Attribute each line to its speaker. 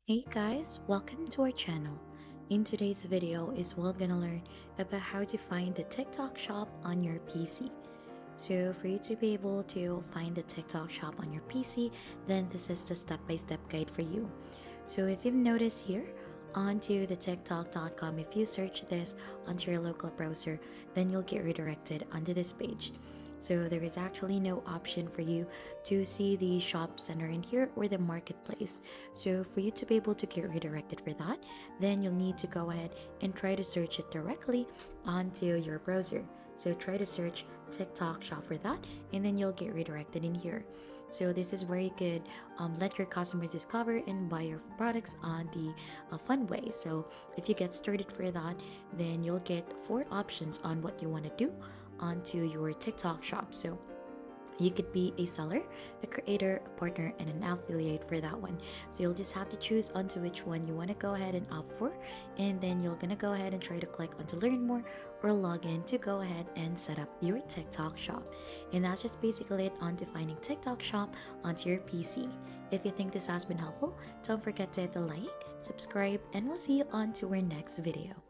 Speaker 1: Hey guys, welcome to our channel. In today's video is we're gonna learn about how to find the TikTok shop on your PC. So for you to be able to find the TikTok shop on your PC, then this is the step-by-step guide for you. So if you've noticed here, onto the tiktok.com, if you search this onto your local browser, then you'll get redirected onto this page. So there is actually no option for you to see the shop center in here or the marketplace. So for you to be able to get redirected for that, then you'll need to go ahead and try to search it directly onto your browser. So try to search TikTok shop for that, and then you'll get redirected in here. So this is where you could let your customers discover and buy your products on the fun way. So if you get started for that, then you'll get four options on what you want to do onto your TikTok shop. So you could be a seller, a creator, a partner, and an affiliate for that one. So you'll just have to choose onto which one you want to go ahead and opt for, and then you're gonna go ahead and try to click on to learn more or log in to go ahead and set up your TikTok shop. And that's just basically it on finding TikTok shop onto your PC. If you think this has been helpful, don't forget to hit the like, subscribe, and we'll see you on to our next video.